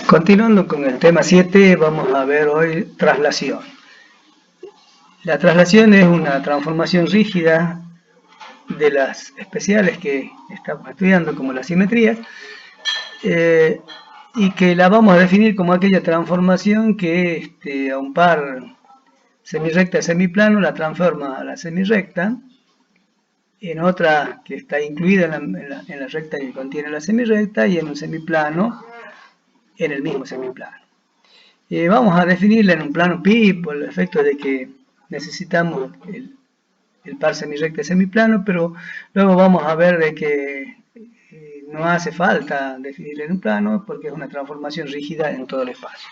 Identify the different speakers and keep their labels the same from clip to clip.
Speaker 1: Continuando con el tema 7, vamos a ver hoy traslación. La traslación es una transformación rígida de las especiales que estamos estudiando, como las simetrías, y que la vamos a definir como aquella transformación que a un par semirrecta semiplano la transforma a la semirrecta, en otra que está incluida en la recta que contiene la semirrecta, y en un semiplano en el mismo semiplano. Vamos a definirla en un plano pi por el efecto de que necesitamos el par semirrecta y semiplano, pero luego vamos a ver de que no hace falta definirla en un plano porque es una transformación rígida en todo el espacio.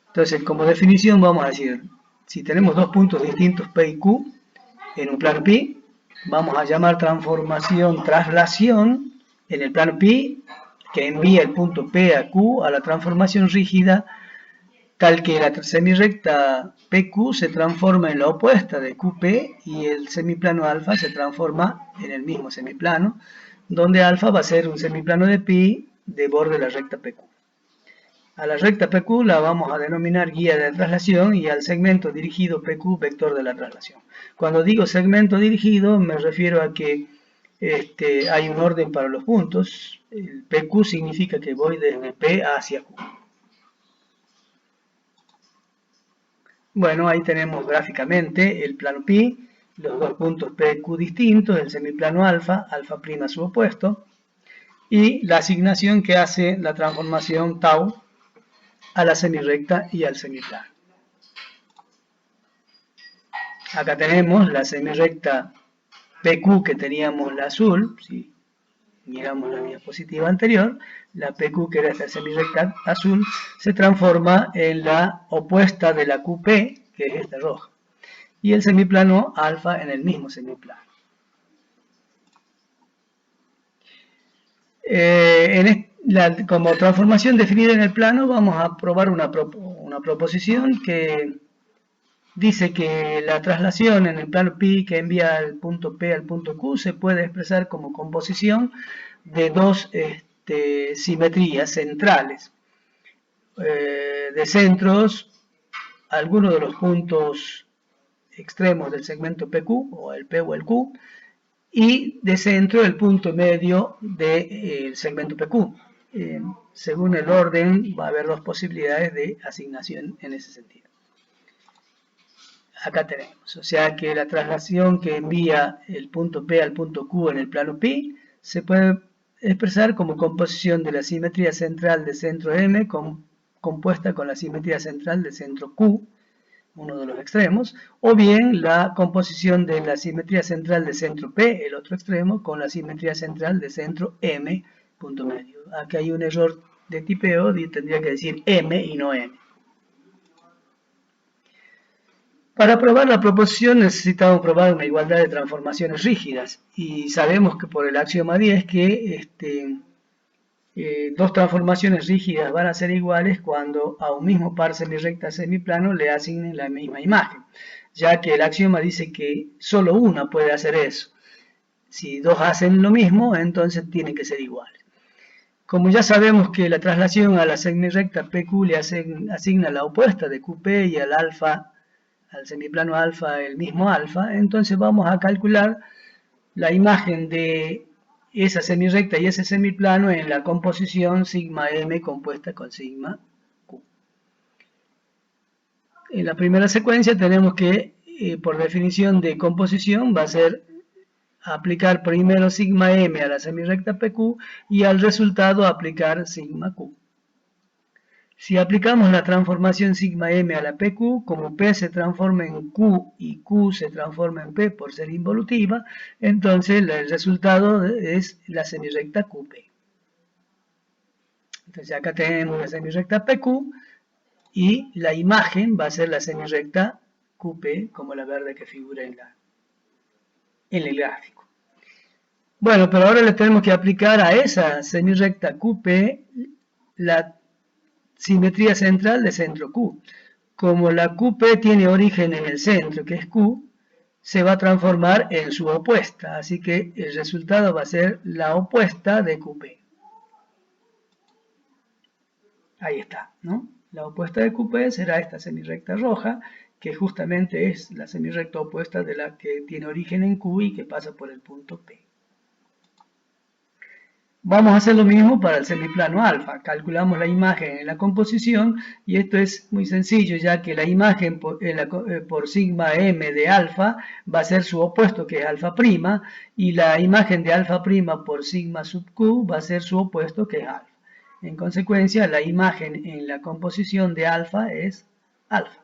Speaker 1: Entonces, como definición vamos a decir, si tenemos dos puntos distintos P y Q en un plano pi, vamos a llamar transformación traslación en el plano pi que envía el punto P a Q a la transformación rígida tal que la semirrecta PQ se transforma en la opuesta de QP y el semiplano alfa se transforma en el mismo semiplano, donde alfa va a ser un semiplano de pi de borde de la recta PQ. A la recta PQ la vamos a denominar guía de traslación y al segmento dirigido PQ vector de la traslación. Cuando digo segmento dirigido me refiero a que hay un orden para los puntos. El PQ significa que voy desde P hacia Q. Bueno, ahí tenemos gráficamente el plano pi, los dos puntos P y Q distintos, el semiplano alfa, alfa' su opuesto, y la asignación que hace la transformación tau a la semirrecta y al semiplano. Acá tenemos la semirrecta PQ que teníamos la azul, si miramos la diapositiva anterior, la PQ que era esta semirrecta azul se transforma en la opuesta de la QP, que es esta roja, y el semiplano alfa en el mismo semiplano. Como transformación definida en el plano vamos a probar una proposición que dice que la traslación en el plano pi que envía el punto P al punto Q se puede expresar como composición de dos simetrías centrales de centros, algunos de los puntos extremos del segmento PQ, o el P o el Q, y de centro el punto medio del segmento PQ. Según el orden va a haber dos posibilidades de asignación en ese sentido. Acá tenemos, o sea que la traslación que envía el punto P al punto Q en el plano pi se puede expresar como composición de la simetría central de centro M compuesta con la simetría central de centro Q, uno de los extremos, o bien la composición de la simetría central de centro P, el otro extremo, con la simetría central de centro M, punto medio. Aquí hay un error de tipeo y tendría que decir M y no M. Para probar la proposición necesitamos probar una igualdad de transformaciones rígidas y sabemos que por el axioma 10 que dos transformaciones rígidas van a ser iguales cuando a un mismo par semirrecta semiplano le asignen la misma imagen, ya que el axioma dice que solo una puede hacer eso. Si dos hacen lo mismo, entonces tienen que ser iguales. Como ya sabemos que la traslación a la semirrecta PQ le asigna la opuesta de QP y al alfa, al semiplano alfa, el mismo alfa, entonces vamos a calcular la imagen de esa semirrecta y ese semiplano en la composición sigma m compuesta con sigma q. En la primera secuencia tenemos que, por definición de composición, va a ser aplicar primero sigma m a la semirrecta PQ y al resultado aplicar sigma q. Si aplicamos la transformación sigma m a la PQ, como P se transforma en Q y Q se transforma en P por ser involutiva, entonces el resultado es la semirrecta QP. Entonces acá tenemos la semirrecta PQ y la imagen va a ser la semirrecta QP, como la verde que figura en el gráfico. Bueno, pero ahora le tenemos que aplicar a esa semirrecta QP la simetría central de centro Q. Como la QP tiene origen en el centro, que es Q, se va a transformar en su opuesta, así que el resultado va a ser la opuesta de QP. ahí está, ¿no? La opuesta de QP será esta semirrecta roja, que justamente es la semirrecta opuesta de la que tiene origen en Q y que pasa por el punto P. Vamos a hacer lo mismo para el semiplano alfa. Calculamos la imagen en la composición y esto es muy sencillo, ya que la imagen por sigma m de alfa va a ser su opuesto, que es alfa prima, y la imagen de alfa prima por sigma sub q va a ser su opuesto, que es alfa. En consecuencia, la imagen en la composición de alfa es alfa.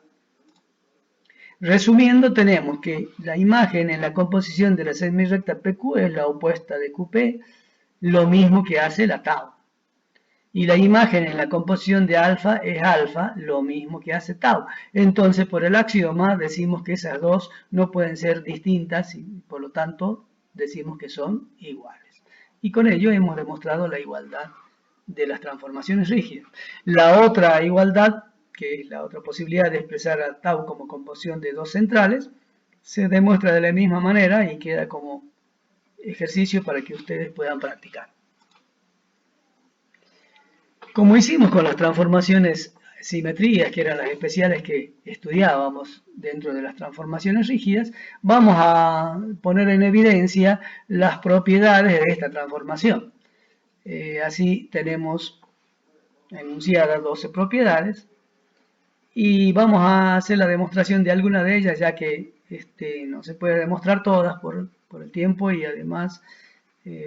Speaker 1: Resumiendo, tenemos que la imagen en la composición de la semirrecta PQ es la opuesta de QP, lo mismo que hace la tau. Y la imagen en la composición de alfa es alfa, lo mismo que hace tau. Entonces, por el axioma, decimos que esas dos no pueden ser distintas y por lo tanto decimos que son iguales. Y con ello hemos demostrado la igualdad de las transformaciones rígidas. La otra igualdad, que es la otra posibilidad de expresar a tau como composición de dos centrales, se demuestra de la misma manera y queda como ejercicio para que ustedes puedan practicar. Como hicimos con las transformaciones simetrías, que eran las especiales que estudiábamos dentro de las transformaciones rígidas, vamos a poner en evidencia las propiedades de esta transformación. Así tenemos enunciadas 12 propiedades y vamos a hacer la demostración de alguna de ellas, ya que no se puede demostrar todas por el tiempo y además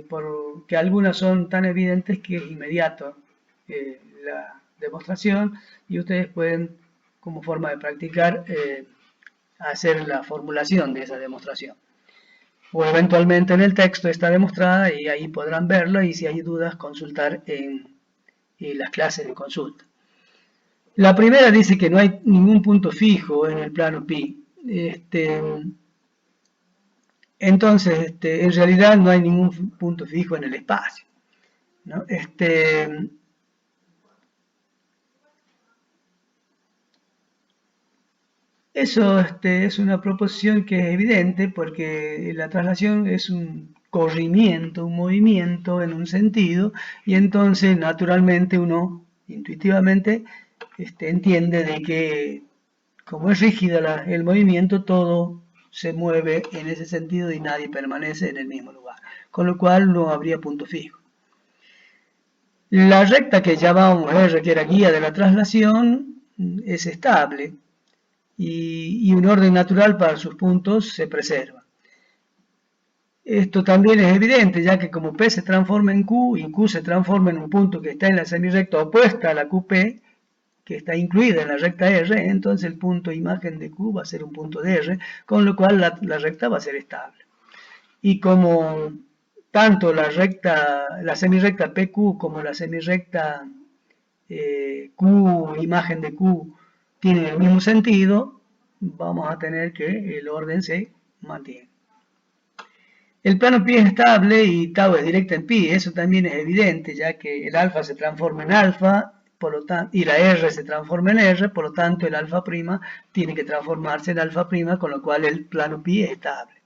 Speaker 1: porque algunas son tan evidentes que es inmediato la demostración y ustedes pueden, como forma de practicar, hacer la formulación de esa demostración. O eventualmente en el texto está demostrada y ahí podrán verlo y si hay dudas consultar en las clases de consulta. La primera dice que no hay ningún punto fijo en el plano pi. Entonces, en realidad no hay ningún punto fijo en el espacio, ¿no? Eso es una proposición que es evidente porque la traslación es un corrimiento, un movimiento en un sentido y entonces naturalmente uno intuitivamente entiende de que como es rígida el movimiento, todo se mueve en ese sentido y nadie permanece en el mismo lugar, con lo cual no habría punto fijo. La recta que llamamos R, que era guía de la traslación, es estable y un orden natural para sus puntos se preserva. Esto también es evidente, ya que como P se transforma en Q y Q se transforma en un punto que está en la semirrecta opuesta a la QP, que está incluida en la recta R, entonces el punto imagen de Q va a ser un punto de R, con lo cual la recta va a ser estable. Y como tanto la semirrecta PQ como la semirrecta Q, imagen de Q, tienen el mismo sentido, vamos a tener que el orden se mantiene. El plano pi es estable y tau es directa en pi, eso también es evidente, ya que el alfa se transforma en alfa, por lo tanto, y la R se transforma en R, por lo tanto el alfa prima tiene que transformarse en alfa prima, con lo cual el plano pi es estable.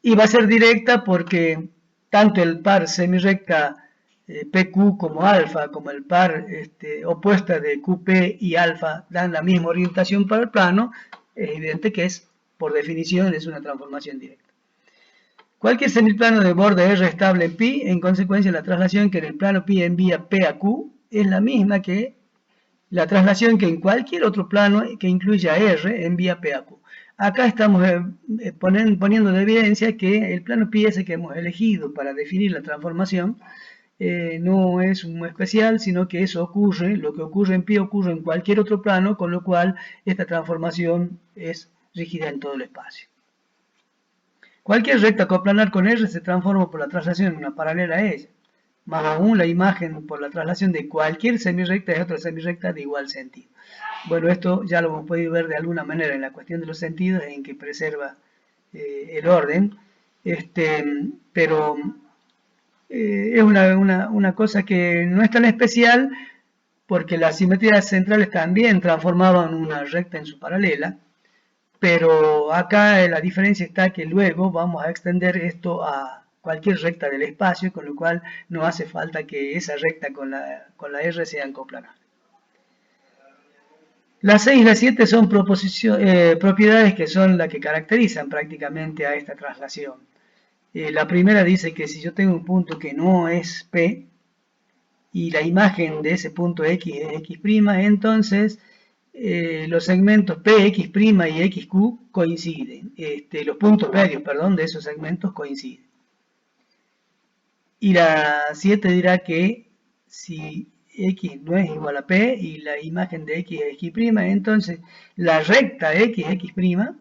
Speaker 1: Y va a ser directa porque tanto el par semirrecta PQ como alfa, como el par opuesta de QP y alfa dan la misma orientación para el plano, es evidente que por definición, es una transformación directa. Cualquier semiplano de borde R estable en pi, en consecuencia la traslación que en el plano pi envía P a Q es la misma que la traslación que en cualquier otro plano que incluya R envía P a Q. Acá estamos poniendo de evidencia que el plano pi ese que hemos elegido para definir la transformación no es un especial, sino que eso ocurre, lo que ocurre en pi ocurre en cualquier otro plano, con lo cual esta transformación es rígida en todo el espacio. Cualquier recta coplanar con R se transforma por la traslación en una paralela a ella. Más aún, la imagen por la traslación de cualquier semirrecta es otra semirrecta de igual sentido. Bueno, esto ya lo hemos podido ver de alguna manera en la cuestión de los sentidos, en que preserva el orden, pero es una cosa que no es tan especial porque las simetrías centrales también transformaban una recta en su paralela, pero acá la diferencia está que luego vamos a extender esto a cualquier recta del espacio, con lo cual no hace falta que esa recta con la R sean coplanares. Las 6 y las 7 son propiedades que son las que caracterizan prácticamente a esta traslación. La primera dice que si yo tengo un punto que no es P y la imagen de ese punto X es X', entonces los segmentos P, X' y XQ coinciden. Los puntos medios, perdón, de esos segmentos coinciden. Y la 7 dirá que si X no es igual a P y la imagen de X es X', entonces la recta X, X',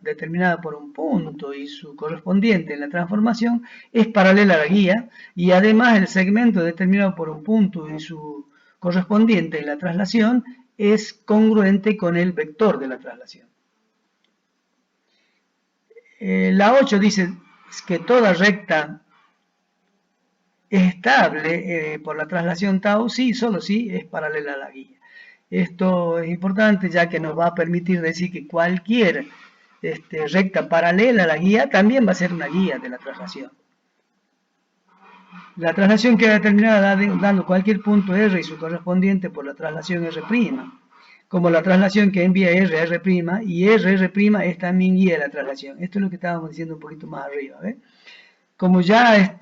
Speaker 1: determinada por un punto y su correspondiente en la transformación, es paralela a la guía, y además el segmento determinado por un punto y su correspondiente en la traslación es congruente con el vector de la traslación. La 8 dice que toda recta es estable por la traslación tau, sí, solo sí, es paralela a la guía. Esto es importante ya que nos va a permitir decir que cualquier recta paralela a la guía también va a ser una guía de la traslación. La traslación queda determinada dando cualquier punto R y su correspondiente por la traslación R', como la traslación que envía R a R', y R' es también guía de la traslación. Esto es lo que estábamos diciendo un poquito más arriba, ¿ves? Como ya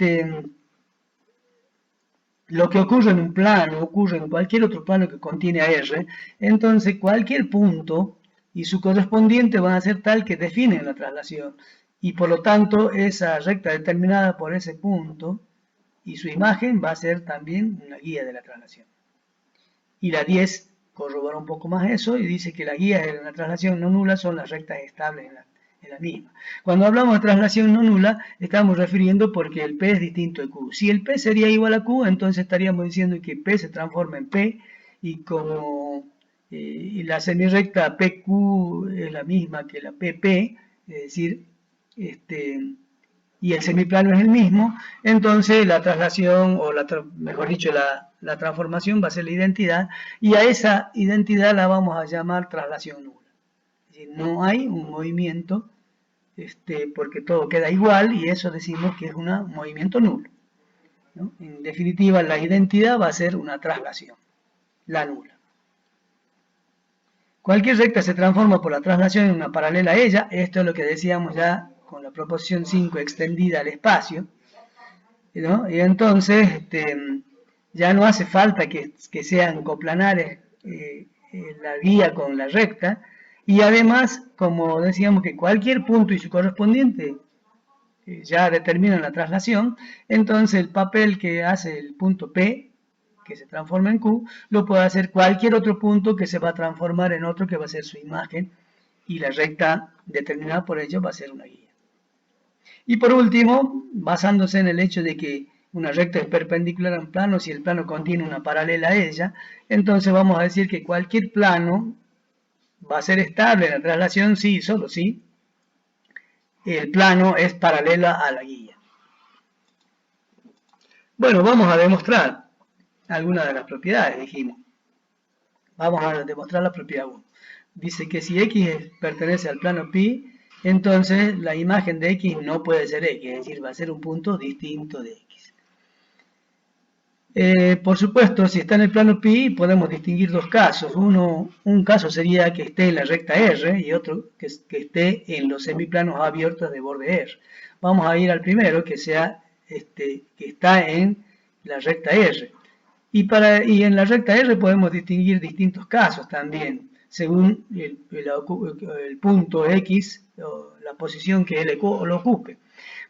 Speaker 1: lo que ocurre en un plano ocurre en cualquier otro plano que contiene a R, entonces cualquier punto y su correspondiente van a ser tal que definen la traslación, y por lo tanto esa recta determinada por ese punto y su imagen va a ser también una guía de la traslación. Y la 10 corrobora un poco más eso y dice que las guías de la traslación no nula son las rectas estables en la misma. Cuando hablamos de traslación no nula, estamos refiriendo porque el P es distinto de Q. Si el P sería igual a Q, entonces estaríamos diciendo que P se transforma en P, y como la semirecta PQ es la misma que la PP, es decir, y el semiplano es el mismo, entonces la traslación, o mejor dicho, la transformación va a ser la identidad, y a esa identidad la vamos a llamar traslación nula. Es decir, no hay un movimiento porque todo queda igual, y eso decimos que es un movimiento nulo, ¿no? En definitiva, la identidad va a ser una traslación, la nula. Cualquier recta se transforma por la traslación en una paralela a ella. Esto es lo que decíamos ya con la proposición 5 extendida al espacio, ¿no? Y entonces ya no hace falta que sean coplanares la guía con la recta. Y además, como decíamos que cualquier punto y su correspondiente ya determinan la traslación, entonces el papel que hace el punto P, que se transforma en Q, lo puede hacer cualquier otro punto que se va a transformar en otro que va a ser su imagen, y la recta determinada por ello va a ser una guía. Y por último, basándose en el hecho de que una recta es perpendicular a un plano si el plano contiene una paralela a ella, entonces vamos a decir que cualquier plano va a ser estable en la traslación sí, solo sí, el plano es paralela a la guía. Bueno, vamos a demostrar algunas de las propiedades, dijimos. Vamos a demostrar la propiedad 1. Dice que si X pertenece al plano pi, entonces la imagen de X no puede ser X, es decir, va a ser un punto distinto de X. Por supuesto, si está en el plano pi, podemos distinguir dos casos. Un caso sería que esté en la recta R, y otro que esté en los semiplanos abiertos de borde R. Vamos a ir al primero, que sea que está en la recta R. Y en la recta R podemos distinguir distintos casos también, según el punto X, o la posición que él lo ocupe.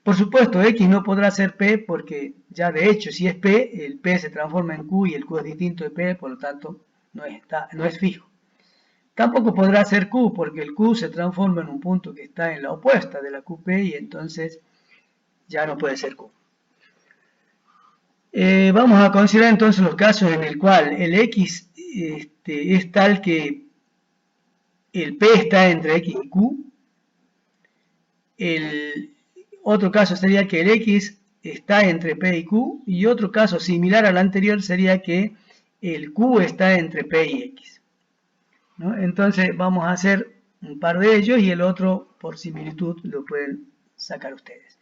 Speaker 1: Por supuesto, X no podrá ser P porque ya de hecho si es P, el P se transforma en Q y el Q es distinto de P, por lo tanto no es fijo. Tampoco podrá ser Q porque el Q se transforma en un punto que está en la opuesta de la QP, y entonces ya no puede ser Q. Vamos a considerar entonces los casos en el cual el X es tal que el P está entre X y Q. Otro caso sería que el X está entre P y Q, y otro caso similar al anterior sería que el Q está entre P y X, ¿no? Entonces vamos a hacer un par de ellos, y el otro por similitud lo pueden sacar ustedes.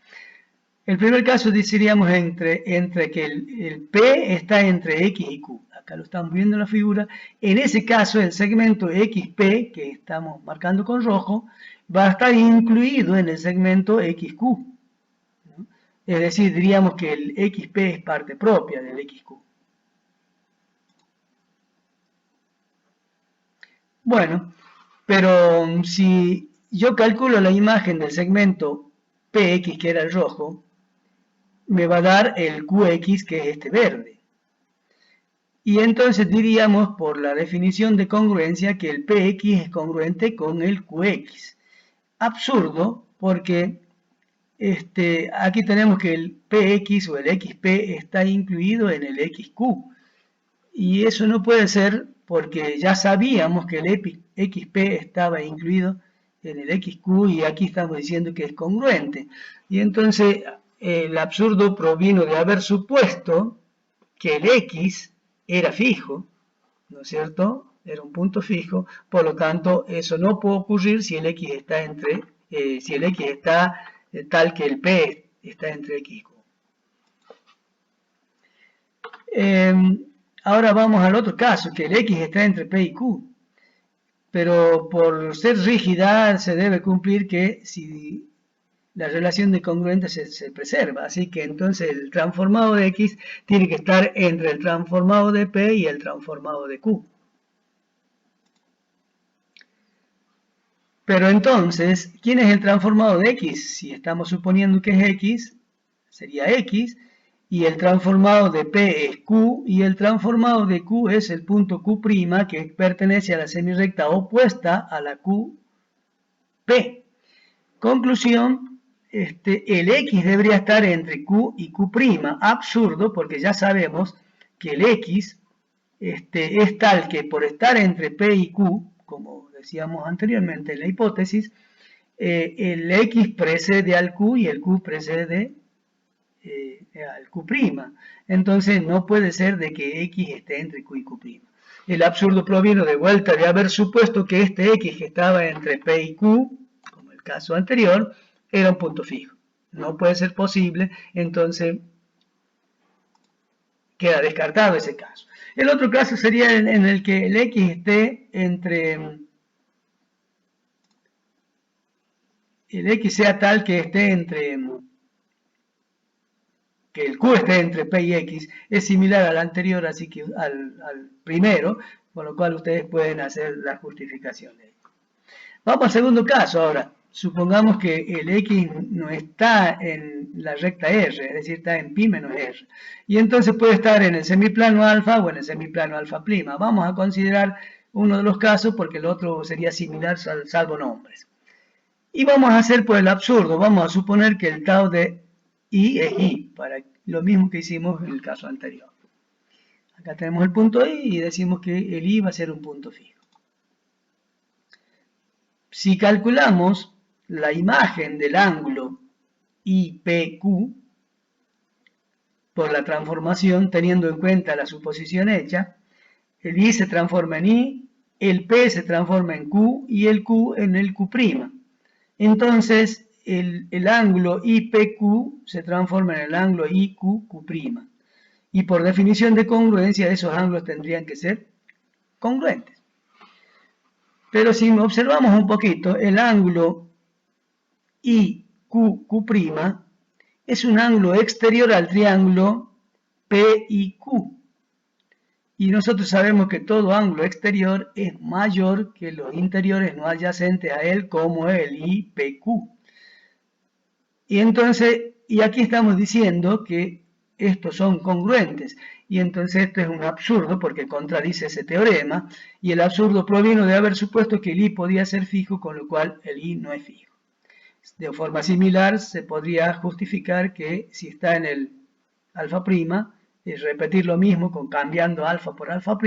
Speaker 1: El primer caso diríamos entre que el P está entre X y Q. acá lo estamos viendo en la figura, en ese caso el segmento XP, que estamos marcando con rojo, va a estar incluido en el segmento XQ, ¿no? Es decir, diríamos que el XP es parte propia del XQ. Bueno, pero si yo calculo la imagen del segmento PX, que era el rojo, me va a dar el QX, que es este verde. Y entonces diríamos, por la definición de congruencia, que el PX es congruente con el QX. Absurdo, porque aquí tenemos que el PX o el XP está incluido en el XQ. Y eso no puede ser porque ya sabíamos que el XP estaba incluido en el XQ y aquí estamos diciendo que es congruente. Y entonces el absurdo provino de haber supuesto que el X era fijo, ¿no es cierto? Era un punto fijo, por lo tanto eso no puede ocurrir si el X está si el X está tal que el P está entre X y Q. Ahora vamos al otro caso, que el X está entre P y Q. Pero por ser rígida se debe cumplir que si la relación de congruente se preserva. Así que entonces el transformado de X tiene que estar entre el transformado de P y el transformado de Q. Pero entonces, ¿quién es el transformado de X? Si estamos suponiendo que es X, sería X, y el transformado de P es Q, y el transformado de Q es el punto Q', que pertenece a la semirrecta opuesta a la QP. Conclusión, el X debería estar entre Q y Q', absurdo, porque ya sabemos que el X es tal que por estar entre P y Q, como decíamos anteriormente en la hipótesis, el X precede al Q y el Q precede al Q'. Entonces no puede ser de que X esté entre Q y Q'. El absurdo provino de vuelta de haber supuesto que este X que estaba entre P y Q, como el caso anterior, era un punto fijo. No puede ser posible, entonces queda descartado ese caso. El otro caso sería en el que el X esté entre... el X sea tal que esté entre... que el Q esté entre P y X, es similar al anterior, así que al primero, con lo cual ustedes pueden hacer la justificación de esto. Vamos al segundo caso ahora. Supongamos que el X no está en la recta R, es decir, está en pi menos R. Y entonces puede estar en el semiplano alfa o en el semiplano alfa'. Vamos a considerar uno de los casos porque el otro sería similar salvo nombres. Y vamos a hacer por el absurdo, vamos a suponer que el tau de I es I, para lo mismo que hicimos en el caso anterior. Acá tenemos el punto I y decimos que el I va a ser un punto fijo. Si calculamos la imagen del ángulo IPQ por la transformación, teniendo en cuenta la suposición hecha, el I se transforma en I, el P se transforma en Q y el Q en el Q'. Entonces, el ángulo IPQ se transforma en el ángulo IQQ'. Y por definición de congruencia, esos ángulos tendrían que ser congruentes. Pero si observamos un poquito, el ángulo IQQ' es un ángulo exterior al triángulo PIQ. Y nosotros sabemos que todo ángulo exterior es mayor que los interiores no adyacentes a él, como el IPQ. Y entonces, y aquí estamos diciendo que estos son congruentes. Y entonces esto es un absurdo porque contradice ese teorema. Y el absurdo provino de haber supuesto que el I podía ser fijo, con lo cual el I no es fijo. De forma similar, se podría justificar que si está en el alfa', es repetir lo mismo cambiando alfa por alfa'.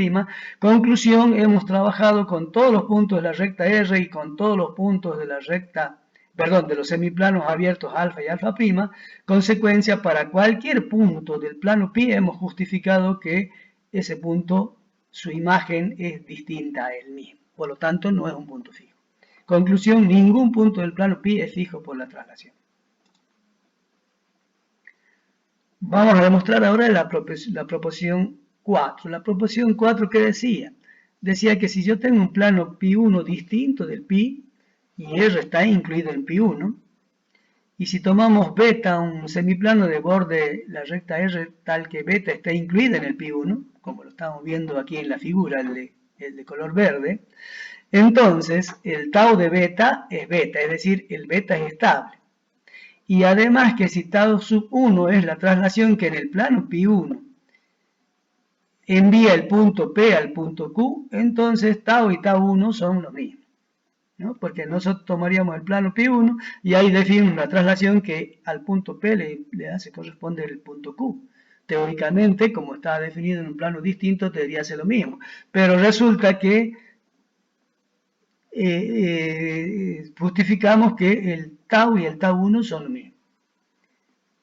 Speaker 1: Conclusión, hemos trabajado con todos los puntos de la recta R y con todos los puntos de la recta, de los semiplanos abiertos alfa y alfa'. Consecuencia, para cualquier punto del plano pi hemos justificado que ese punto, su imagen es distinta a él mismo. Por lo tanto, no es un punto fijo. Conclusión, ningún punto del plano pi es fijo por la traslación. Vamos a demostrar ahora la proposición 4. La proposición 4, ¿qué decía? Decía que si yo tengo un plano pi1 distinto del pi, y R está incluido en pi1, y si tomamos beta, un semiplano de borde, la recta R, tal que beta está incluida en el pi1, como lo estamos viendo aquí en la figura, el de color verde, entonces el tau de beta, es decir, el beta es estable. Y además que si tau sub 1 es la traslación que en el plano pi1 envía el punto P al punto Q, entonces tau y tau 1 son lo mismo, ¿no? Porque nosotros tomaríamos el plano pi1 y ahí definimos la traslación que al punto P le hace corresponde el punto Q. Teóricamente, como está definido en un plano distinto, debería ser lo mismo. Pero resulta que justificamos que el tau y el tau 1 son lo mismo,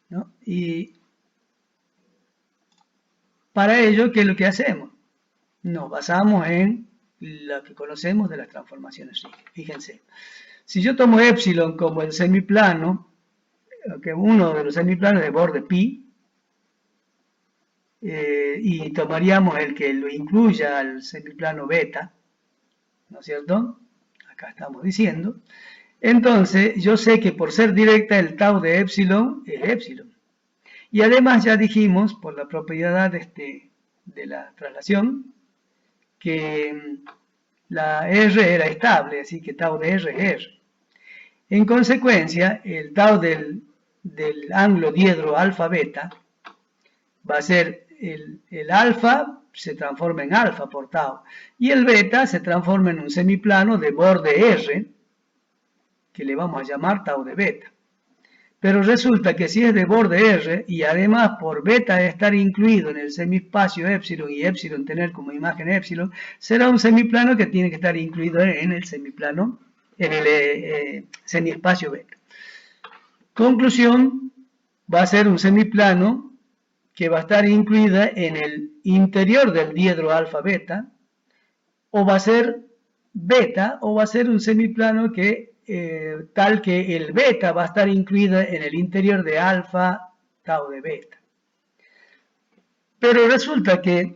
Speaker 1: ¿no? Y para ello, ¿qué es lo que hacemos? Nos basamos en lo que conocemos de las transformaciones rígidas. Fíjense, si yo tomo epsilon como el semiplano, que uno de los semiplanos de borde pi, y tomaríamos el que lo incluya al semiplano beta, ¿no es cierto? Acá estamos diciendo. Entonces, yo sé que por ser directa el tau de epsilon es epsilon. Y además ya dijimos, por la propiedad de la traslación, que la R era estable, así que tau de R es R. En consecuencia, el tau del ángulo diedro alfa-beta va a ser el alfa se transforma en alfa por tau y el beta se transforma en un semiplano de borde R que le vamos a llamar tau de beta. Pero resulta que si es de borde R y además por beta estar incluido en el semiespacio epsilon y epsilon tener como imagen epsilon, será un semiplano que tiene que estar incluido en el semiplano, en el semiespacio beta. Conclusión, va a ser un semiplano que va a estar incluida en el interior del diedro alfa beta, o va a ser beta, o va a ser un semiplano que tal que el beta va a estar incluido en el interior de alfa tau de beta. Pero resulta que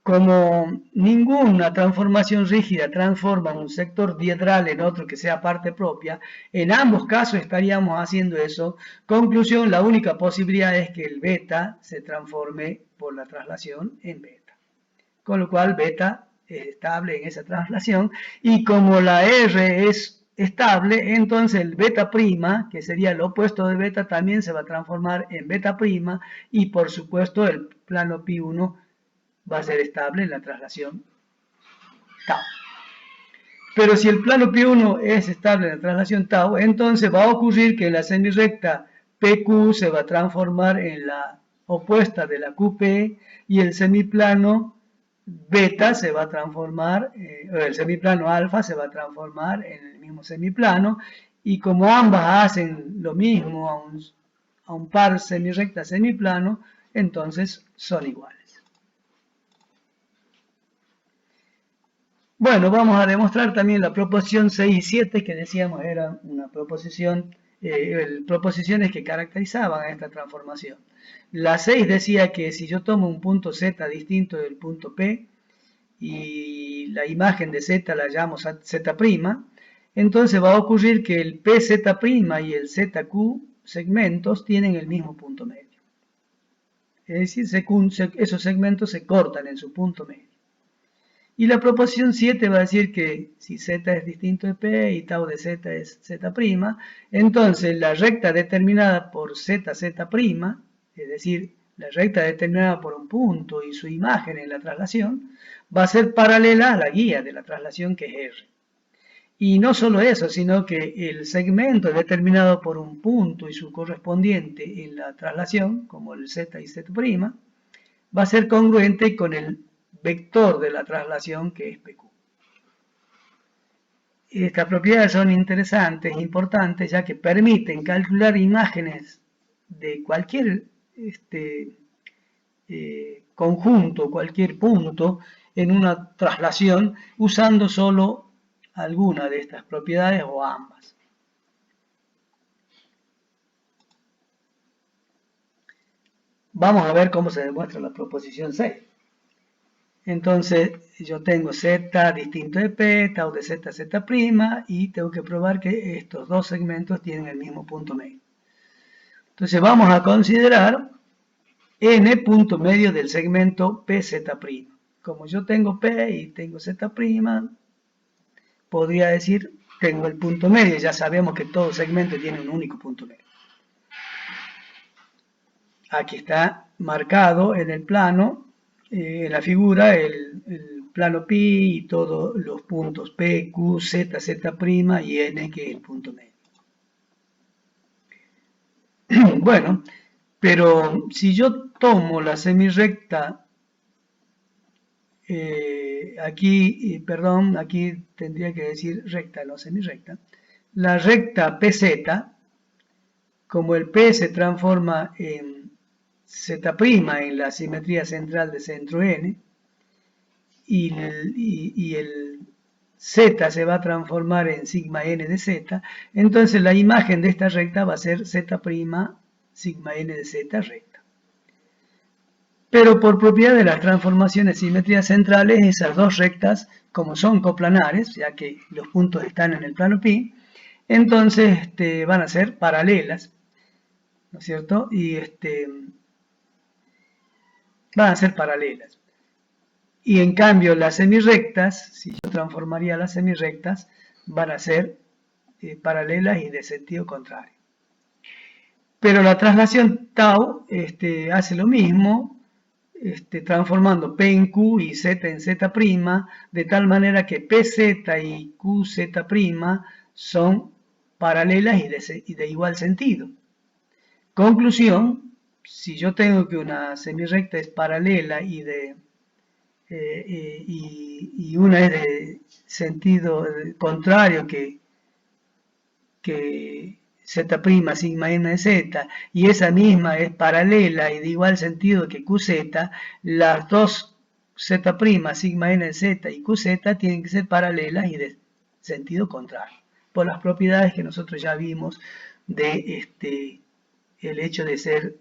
Speaker 1: como ninguna transformación rígida transforma un sector diedral en otro que sea parte propia, en ambos casos estaríamos haciendo eso. Conclusión, la única posibilidad es que el beta se transforme por la traslación en beta. Con lo cual beta es estable en esa traslación y como la R es estable, entonces el beta prima, que sería el opuesto de beta, también se va a transformar en beta prima y por supuesto el plano pi1 va a ser estable en la traslación tau. Pero si el plano pi1 es estable en la traslación tau, entonces va a ocurrir que la semirecta PQ se va a transformar en la opuesta de la QP y el semiplano beta se va a transformar, el semiplano alfa se va a transformar en el mismo semiplano y como ambas hacen lo mismo a un par semirecta semiplano, entonces son iguales. Bueno, vamos a demostrar también la proposición 6 y 7 que decíamos eran una proposición, proposiciones que caracterizaban a esta transformación. La 6 decía que si yo tomo un punto Z distinto del punto P y la imagen de Z la llamo Z', entonces va a ocurrir que el PZ' y el ZQ segmentos tienen el mismo punto medio. Es decir, esos segmentos se cortan en su punto medio. Y la proposición 7 va a decir que si Z es distinto de P y tau de Z es Z', entonces la recta determinada por ZZ', es decir, la recta determinada por un punto y su imagen en la traslación, va a ser paralela a la guía de la traslación que es R. Y no solo eso, sino que el segmento determinado por un punto y su correspondiente en la traslación, como el Z y Z', va a ser congruente con el vector de la traslación que es PQ. Estas propiedades son interesantes, importantes, ya que permiten calcular imágenes de cualquier conjunto, cualquier punto en una traslación usando solo alguna de estas propiedades o ambas. vamos a ver cómo se demuestra la proposición 6. Entonces, yo tengo z distinto de p, tau de z, z', y tengo que probar que estos dos segmentos tienen el mismo punto medio. Entonces, vamos a considerar n punto medio del segmento pz'. Como yo tengo p y tengo z', podría decir, tengo el punto medio. Ya sabemos que todo segmento tiene un único punto medio. Aquí está marcado en el plano, en la figura, el plano pi y todos los puntos p, q, z, z' y n, que es el punto medio. Bueno, pero si yo tomo la semirrecta, aquí tendría que decir recta, no semirrecta, la recta PZ, como el P se transforma en Z' en la simetría central de centro N, y el Z se va a transformar en sigma N de Z, entonces la imagen de esta recta va a ser Z' sigma N de Z recta. Pero por propiedad de las transformaciones simetrías centrales, esas dos rectas, como son coplanares, ya que los puntos están en el plano pi, entonces van a ser paralelas, ¿no es cierto? Y van a ser paralelas. Y en cambio las semirrectas, si yo transformaría las semirrectas, van a ser paralelas y de sentido contrario. Pero la traslación tau hace lo mismo, transformando P en Q y Z en Z', de tal manera que PZ y QZ' son paralelas y de igual sentido. Conclusión, si yo tengo que una semirrecta es paralela y una es de sentido contrario que Z' sigma n de Z, y esa misma es paralela y de igual sentido que QZ, las dos Z' sigma n de Z y QZ tienen que ser paralelas y de sentido contrario, por las propiedades que nosotros ya vimos de el hecho de ser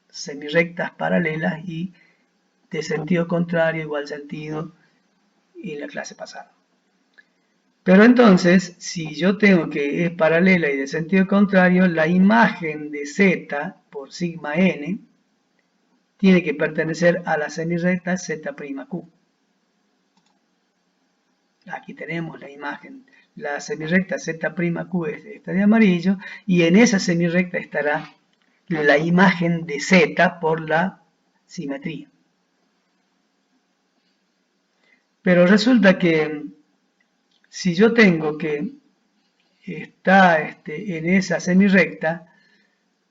Speaker 1: semirrectas paralelas y de sentido contrario, igual sentido, en la clase pasada. Pero entonces, si yo tengo que es paralela y de sentido contrario, la imagen de Z por sigma n tiene que pertenecer a la semirrecta Z''Q. Aquí tenemos la imagen, la semirrecta Z''Q es esta de amarillo, y en esa semirrecta estará la imagen de Z por la simetría. Pero resulta que si yo tengo que está en esa semirrecta,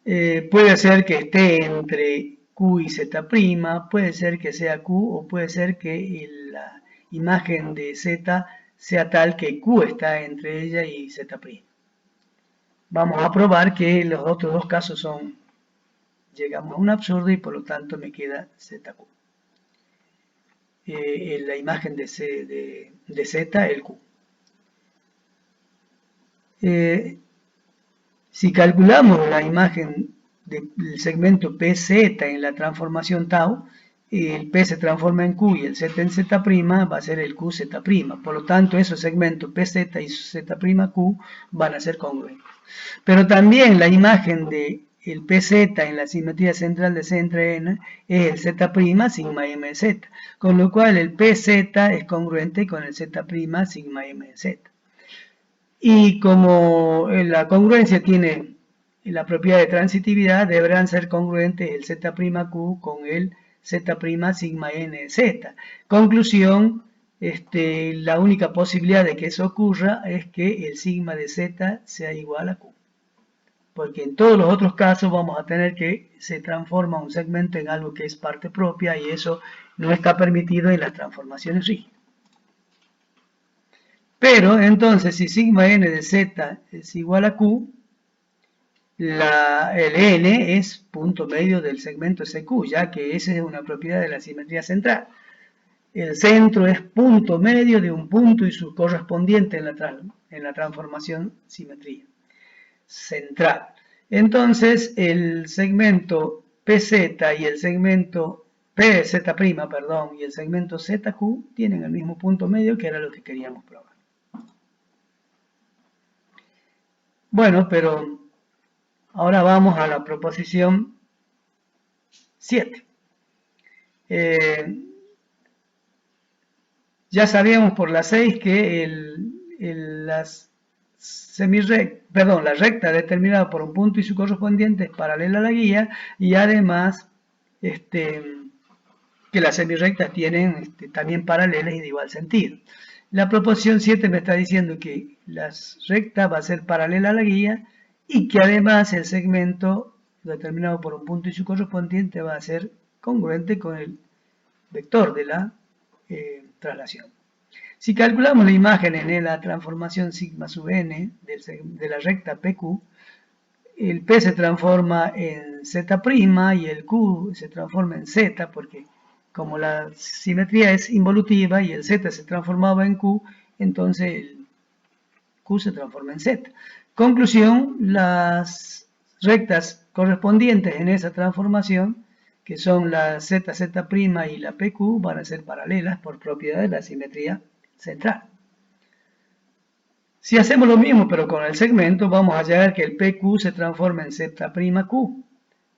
Speaker 1: puede ser que esté entre Q y Z', puede ser que sea Q o puede ser que la imagen de Z sea tal que Q está entre ella y Z'. Vamos a probar que los otros dos casos llegamos a un absurdo y por lo tanto me queda ZQ. La imagen de Z, el Q. Si calculamos la imagen del segmento PZ en la transformación tau, el P se transforma en Q y el Z en Z', va a ser el QZ'. Por lo tanto, esos segmentos PZ y Z'Q van a ser congruentes. Pero también la imagen del PZ en la simetría central de centro N es el Z' sigma M de Z, con lo cual el PZ es congruente con el Z' sigma M de Z. Y como la congruencia tiene la propiedad de transitividad, deberán ser congruentes el Z'Q con el Z' sigma n de Z. Conclusión, la única posibilidad de que eso ocurra es que el sigma de Z sea igual a Q. Porque en todos los otros casos vamos a tener que se transforma un segmento en algo que es parte propia y eso no está permitido en las transformaciones rígidas. Pero entonces si sigma n de Z es igual a Q, el n es punto medio del segmento SQ, ya que esa es una propiedad de la simetría central. El centro es punto medio de un punto y su correspondiente en la transformación simetría central. Entonces el segmento PZ y el segmento PZ', perdón, y el segmento ZQ tienen el mismo punto medio que era lo que queríamos probar. Bueno, pero ahora vamos a la proposición 7. Ya sabíamos por la 6 que la recta determinada por un punto y su correspondiente es paralela a la guía, y además que las semirrectas tienen también paralelas y de igual sentido. La proposición 7 me está diciendo que la recta va a ser paralela a la guía y que además el segmento determinado por un punto y su correspondiente va a ser congruente con el vector de la traslación. Si calculamos la imagen en la transformación sigma sub n de la recta PQ, el P se transforma en Z' y el Q se transforma en Z, porque como la simetría es involutiva y el Z se transformaba en Q, entonces el Q se transforma en Z. Conclusión, las rectas correspondientes en esa transformación, que son la ZZ' y la PQ, van a ser paralelas por propiedad de la simetría central. Si hacemos lo mismo pero con el segmento, vamos a hallar que el PQ se transforma en Z'Q.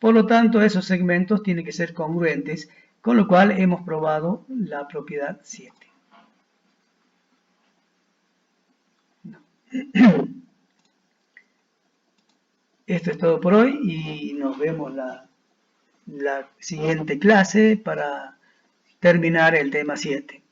Speaker 1: Por lo tanto, esos segmentos tienen que ser congruentes, con lo cual hemos probado la propiedad 7. No. Esto es todo por hoy y nos vemos la siguiente clase para terminar el tema 7.